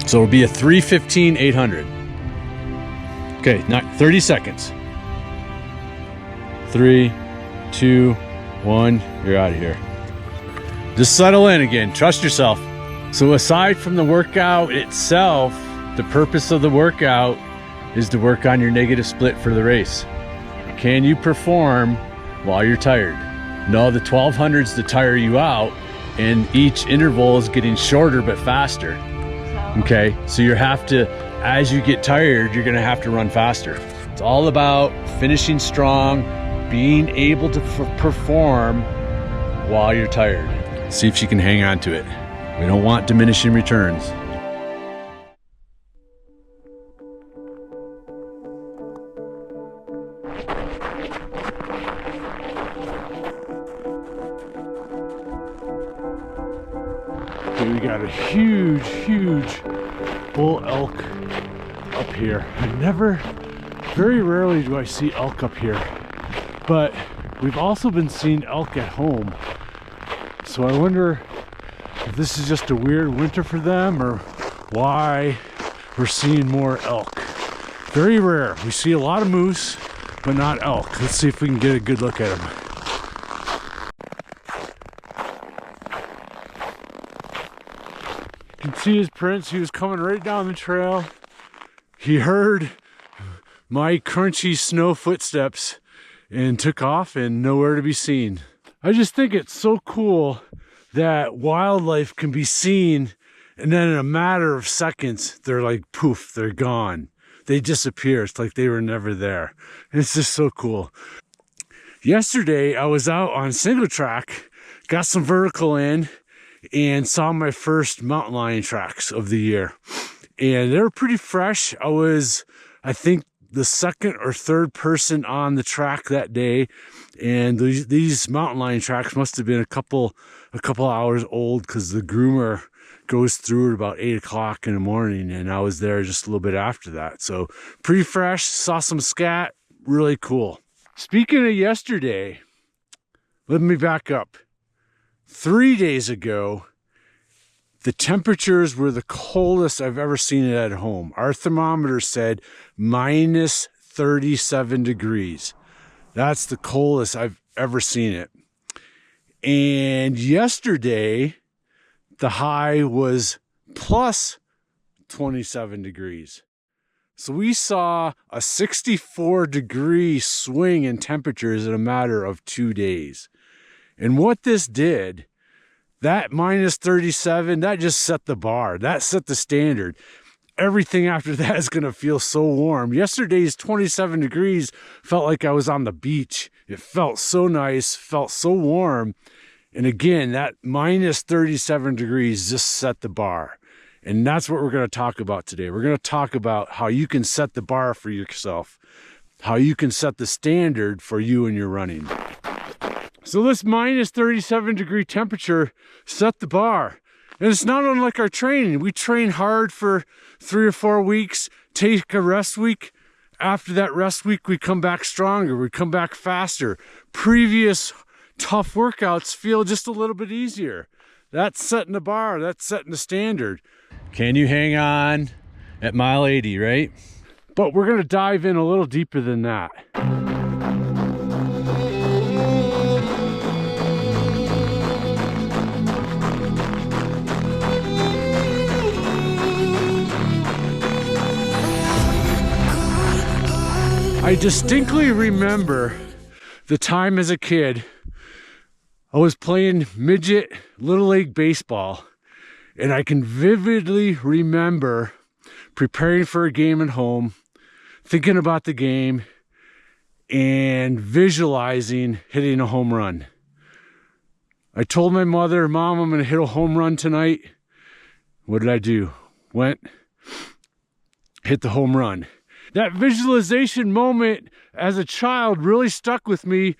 So it'll be a 315 800. Okay, not 30 seconds. 3, 2, 1, you're out of here. Just settle in again, trust yourself. So aside from the workout itself, the purpose of the workout is to work on your negative split for the race. Can you perform while you're tired? No, the 1200's to tire you out, and each interval is getting shorter but faster. Okay, so you have to, as you get tired, you're gonna have to run faster. It's all about finishing strong, being able to perform while you're tired. See if you can hang on to it. We don't want diminishing returns. Okay, we got a huge bull elk up here. Very rarely do I see elk up here, but we've also been seeing elk at home. So I wonder if this is just a weird winter for them or why we're seeing more elk. Very rare. We see a lot of moose, but not elk. Let's see if we can get a good look at them. You can see his prints. He was coming right down the trail. He heard my crunchy snow footsteps and took off and nowhere to be seen. I just think it's so cool that wildlife can be seen and then in a matter of seconds, they're like poof, they're gone. They disappear. It's like they were never there. It's just so cool. Yesterday, I was out on single track, got some vertical in, and saw my first mountain lion tracks of the year. And they were pretty fresh. I was, I think, the second or third person on the track that day, and these mountain lion tracks must have been a couple hours old because the groomer goes through at about 8 o'clock in the morning, and I was there just a little bit after that. So pretty fresh. Saw some scat. Really cool. Speaking of yesterday, let me back up. 3 days ago, the temperatures were the coldest I've ever seen it at home. Our thermometer said minus 37 degrees. That's the coldest I've ever seen it. And yesterday, the high was plus 27 degrees. So we saw a 64-degree swing in temperatures in a matter of 2 days. And what this did, that minus 37, that just set the bar. That set the standard. Everything after that is going to feel so warm. Yesterday's 27 degrees felt like I was on the beach. It felt so nice, felt so warm. And again, that minus 37 degrees just set the bar. And that's what we're going to talk about today. We're going to talk about how you can set the bar for yourself, how you can set the standard for you and your running. So this minus 37 degree temperature set the bar. And it's not unlike our training. We train hard for 3 or 4 weeks, take a rest week. After that rest week, we come back stronger. We come back faster. Previous tough workouts feel just a little bit easier. That's setting the bar. That's setting the standard. Can you hang on at mile 80, right? But we're going to dive in a little deeper than that. I distinctly remember the time as a kid I was playing midget little league baseball, and I can vividly remember preparing for a game at home, thinking about the game, and visualizing hitting a home run. I told my mother, "Mom, I'm going to hit a home run tonight." What did I do? Went, hit the home run. That visualization moment as a child really stuck with me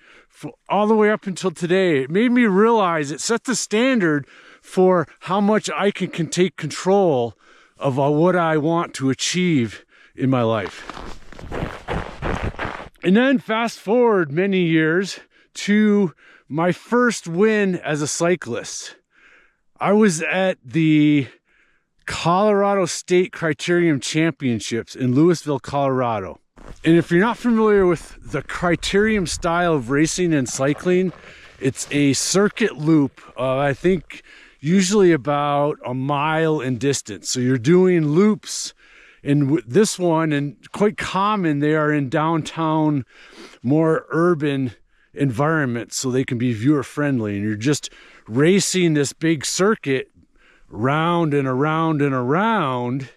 all the way up until today. It made me realize it set the standard for how much I can take control of what I want to achieve in my life. And then fast forward many years to my first win as a cyclist. I was at the Colorado State Criterium Championships in Louisville, Colorado. And if you're not familiar with the criterium style of racing and cycling, it's a circuit loop, I think usually about a mile in distance. So you're doing loops, and this one, and quite common, they are in downtown, more urban environments, so they can be viewer friendly. And you're just racing this big circuit round and around and around,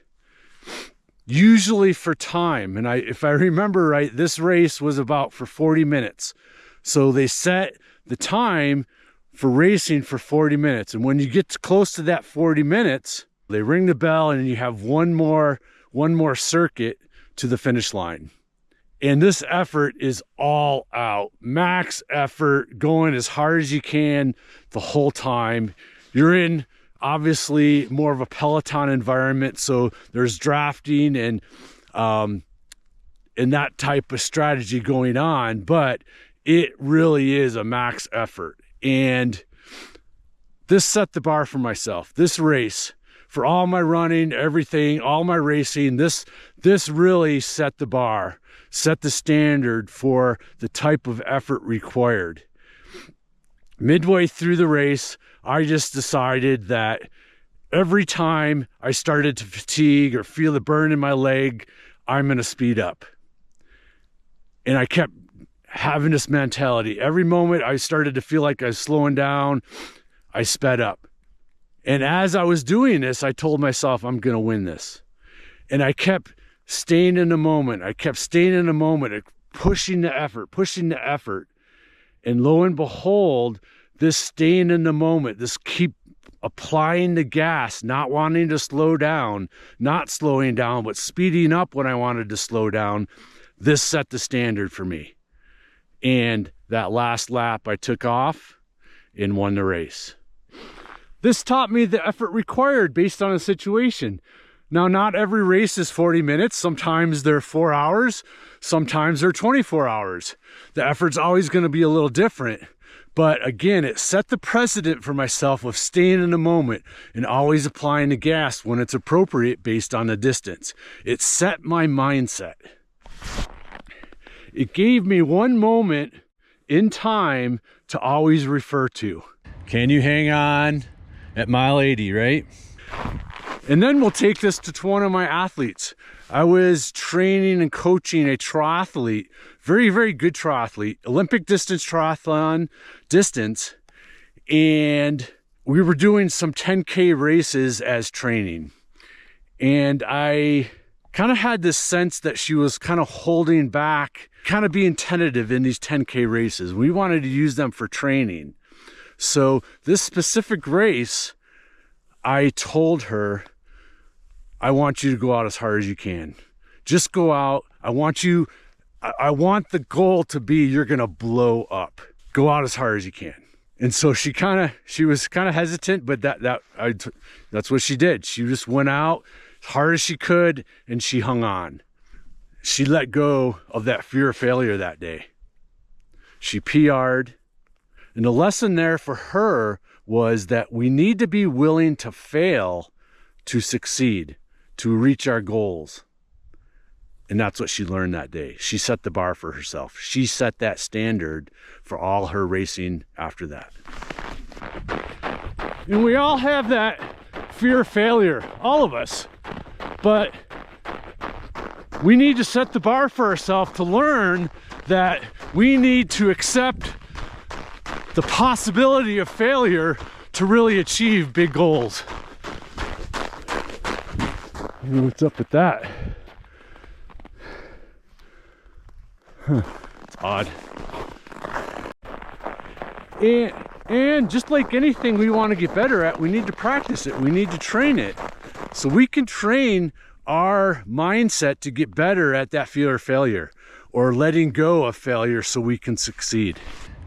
usually for time. And if I remember right, this race was about for 40 minutes. So they set the time for racing for 40 minutes. And when you get close to that 40 minutes, they ring the bell and you have one more circuit to the finish line. And this effort is all out, max effort, going as hard as you can the whole time. You're in obviously more of a peloton environment, so there's drafting and that type of strategy going on, but it really is a max effort. And this set the bar for myself. This race, for all my running, everything, all my racing, this really set the bar, set the standard for the type of effort required. Midway through the race, I just decided that every time I started to fatigue or feel the burn in my leg, I'm going to speed up. And I kept having this mentality. Every moment I started to feel like I was slowing down, I sped up. And as I was doing this, I told myself, I'm going to win this. And I kept staying in the moment. I kept staying in the moment, pushing the effort. And lo and behold, this staying in the moment, this keep applying the gas, not wanting to slow down, not slowing down, but speeding up when I wanted to slow down, this set the standard for me. And that last lap, I took off and won the race. This taught me the effort required based on a situation. Now, not every race is 40 minutes. Sometimes they're 4 hours. Sometimes they're 24 hours. The effort's always going to be a little different. But again, it set the precedent for myself of staying in the moment and always applying the gas when it's appropriate based on the distance. It set my mindset. It gave me one moment in time to always refer to. Can you hang on at mile 80, right? And then we'll take this to one of my athletes. I was training and coaching a triathlete, very, very good triathlete, Olympic distance triathlon distance. And we were doing some 10K races as training. And I kind of had this sense that she was kind of holding back, kind of being tentative in these 10K races. We wanted to use them for training. So this specific race, I told her, I want you to go out as hard as you can. Just go out. I want the goal to be you're going to blow up. Go out as hard as you can. And so she was kind of hesitant, but that's what she did. She just went out as hard as she could and she hung on. She let go of that fear of failure that day. She PR'd. And the lesson there for her was that we need to be willing to fail to succeed, to reach our goals. And that's what she learned that day. She set the bar for herself. She set that standard for all her racing after that. And we all have that fear of failure, all of us. But we need to set the bar for ourselves to learn that we need to accept the possibility of failure to really achieve big goals. What's up with that? It's odd. And just like anything we want to get better at, we need to practice it. We need to train it. So we can train our mindset to get better at that fear of failure or letting go of failure so we can succeed.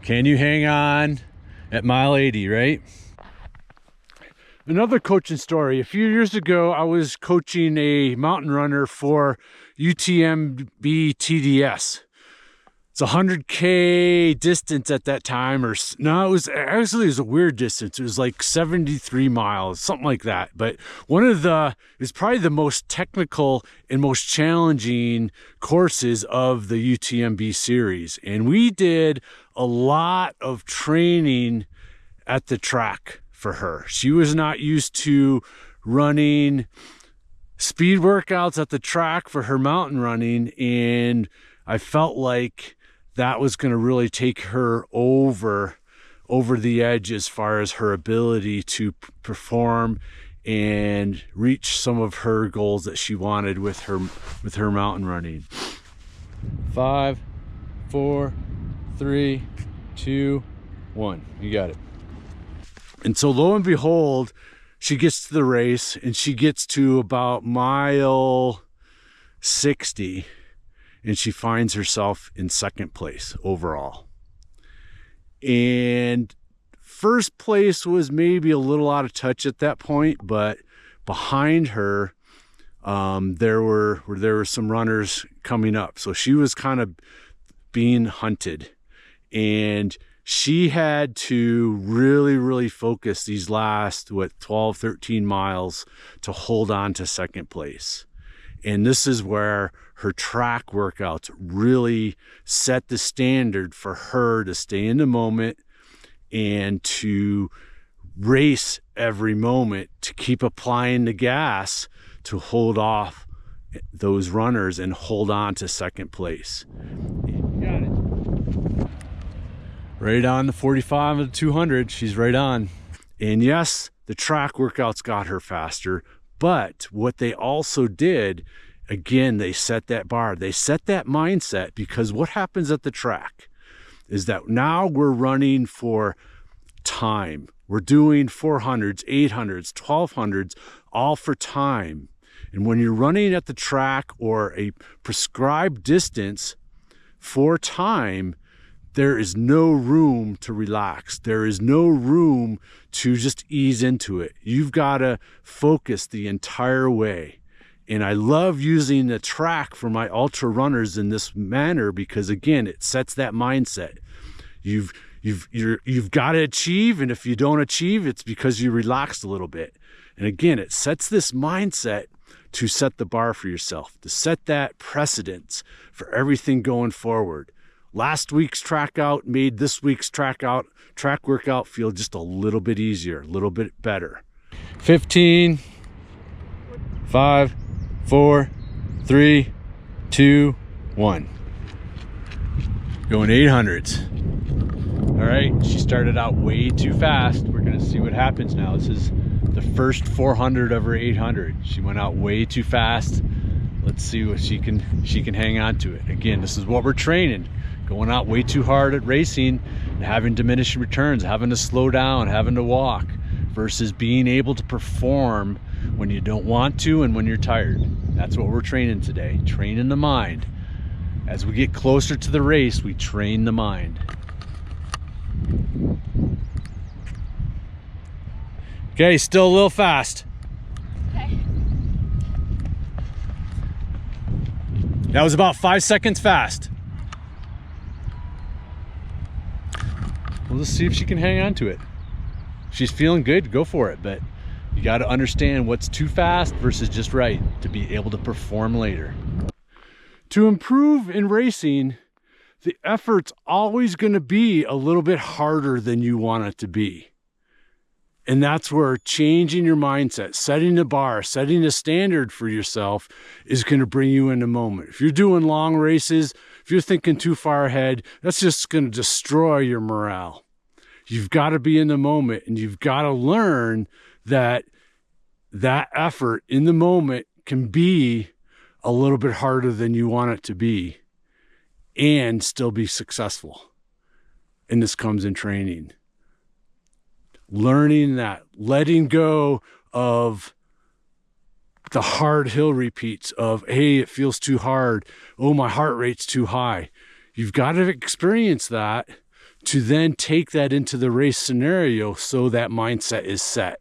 Can you hang on at mile 80, right? Another coaching story. A few years ago, I was coaching a mountain runner for UTMB TDS. it's a 100K distance at that time, or no, it was a weird distance. It was like 73 miles, something like that. But it was probably the most technical and most challenging courses of the UTMB series. And we did a lot of training at the track for her. She was not used to running speed workouts at the track for her mountain running, and I felt like that was going to really take her over the edge as far as her ability to perform and reach some of her goals that she wanted with her mountain running. 5, 4, 3, 2, 1. You got it. And so lo and behold, she gets to the race and she gets to about mile 60. And she finds herself in second place overall. And first place was maybe a little out of touch at that point, but behind her, there were some runners coming up. So she was kind of being hunted. And she had to really, really focus these last, 12, 13 miles to hold on to second place. And this is where her track workouts really set the standard for her to stay in the moment and to race every moment, to keep applying the gas to hold off those runners and hold on to second place. Got it. Right on the 45 of the 200, she's right on. And yes, the track workouts got her faster, but what they also did, again, they set that bar. They set that mindset, because what happens at the track is that now we're running for time. We're doing 400s, 800s, 1200s, all for time. And when you're running at the track or a prescribed distance for time, there is no room to relax. There is no room to just ease into it. You've got to focus the entire way. And I love using the track for my ultra runners in this manner, because again, it sets that mindset. You've got to achieve, and if you don't achieve, it's because you relaxed a little bit. And again, it sets this mindset to set the bar for yourself, to set that precedence for everything going forward. Last week's track out made this week's track workout feel just a little bit easier, a little bit better. 15, 5, 4, 3, 2, 1. Going 800s. All right, she started out way too fast. We're gonna see what happens now. This is the first 400 of her 800. She went out way too fast. Let's see what she can hang on to it. Again, this is what we're training. Going out way too hard at racing and having diminishing returns, having to slow down, having to walk, versus being able to perform when you don't want to and when you're tired. That's what we're training today, training the mind. As we get closer to the race, we train the mind. Okay, still a little fast. Okay. That was about 5 seconds fast. We'll just see if she can hang on to it. She's feeling good, go for it, but you got to understand what's too fast versus just right to be able to perform later. To improve in racing, the effort's always going to be a little bit harder than you want it to be. And that's where changing your mindset, setting the bar, setting the standard for yourself is going to bring you in the moment. If you're doing long races, if you're thinking too far ahead, that's just going to destroy your morale. You've got to be in the moment, and you've got to learn that that effort in the moment can be a little bit harder than you want it to be and still be successful. And this comes in training. Learning that, letting go of the hard hill repeats of, hey, it feels too hard. Oh, my heart rate's too high. You've got to experience that to then take that into the race scenario so that mindset is set.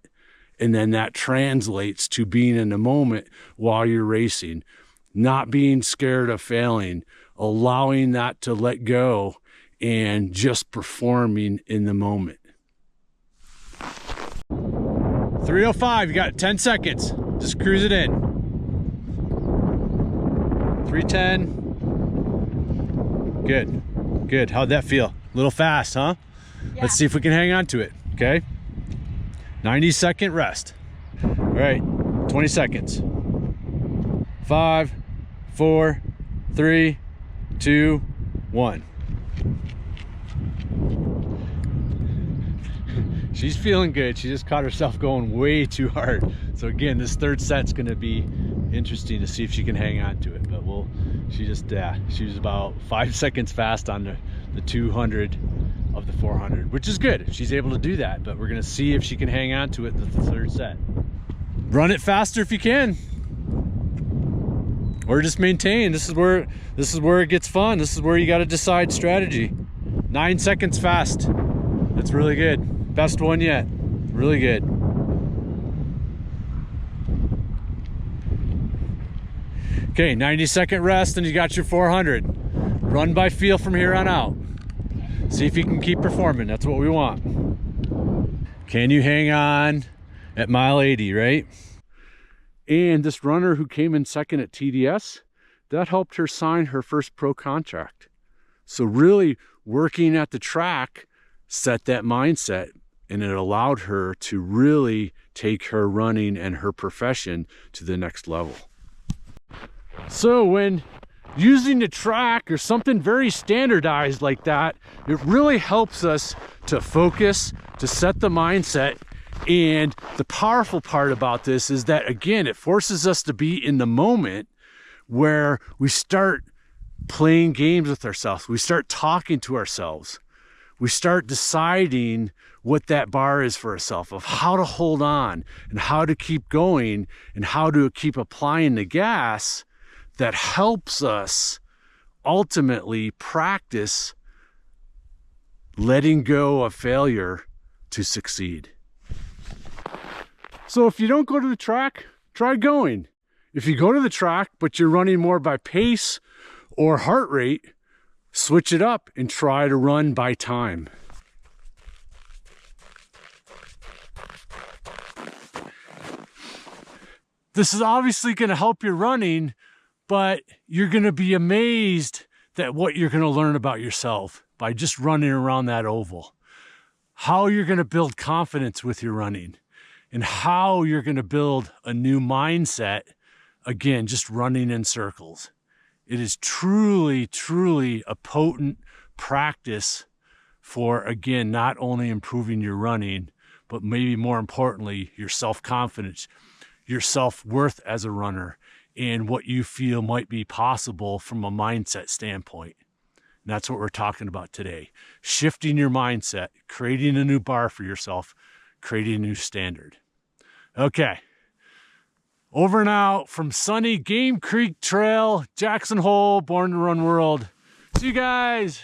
And then that translates to being in the moment while you're racing, not being scared of failing allowing that to let go and just performing in the moment. 3:05, you got 10 seconds. Just cruise it in. 3:10. Good, good. How'd that feel? A little fast, huh? Yeah. Let's see if we can hang on to it, okay? 90-second rest. All right, 20 seconds. 5, 4, 3, 2, 1. She's feeling good. She just caught herself going way too hard. So again, this third set's gonna be interesting to see if she can hang on to it. But she was about 5 seconds fast on the 200 of the 400, which is good if she's able to do that. But we're gonna see if she can hang on to it the third set. Run it faster if you can, or just maintain. This is where it gets fun. This is where you got to decide strategy. 9 seconds fast. That's really good. Best one yet. Really good. Okay, 90-second rest, and you got your 400. Run by feel from here on out. See if you can keep performing. That's what we want. Can you hang on at mile 80, right? And this runner who came in second at TDS, that helped her sign her first pro contract. So really working at the track set that mindset, and it allowed her to really take her running and her profession to the next level. So when using the track or something very standardized like that, it really helps us to focus, to set the mindset. And the powerful part about this is that, again, it forces us to be in the moment, where we start playing games with ourselves. We start talking to ourselves. We start deciding what that bar is for ourselves, of how to hold on and how to keep going and how to keep applying the gas. That helps us ultimately practice letting go of failure to succeed. So if you don't go to the track, try going. If you go to the track, but you're running more by pace or heart rate, switch it up and try to run by time. This is obviously going to help your running, but you're going to be amazed at what you're going to learn about yourself by just running around that oval. How you're going to build confidence with your running, and how you're going to build a new mindset, again, just running in circles. It is truly, truly a potent practice for, again, not only improving your running, but maybe more importantly, your self-confidence, your self-worth as a runner, and what you feel might be possible from a mindset standpoint. And that's what we're talking about today. Shifting your mindset, creating a new bar for yourself, creating a new standard. Okay. Over and out from sunny Game Creek Trail, Jackson Hole, Born to Run World. See you guys.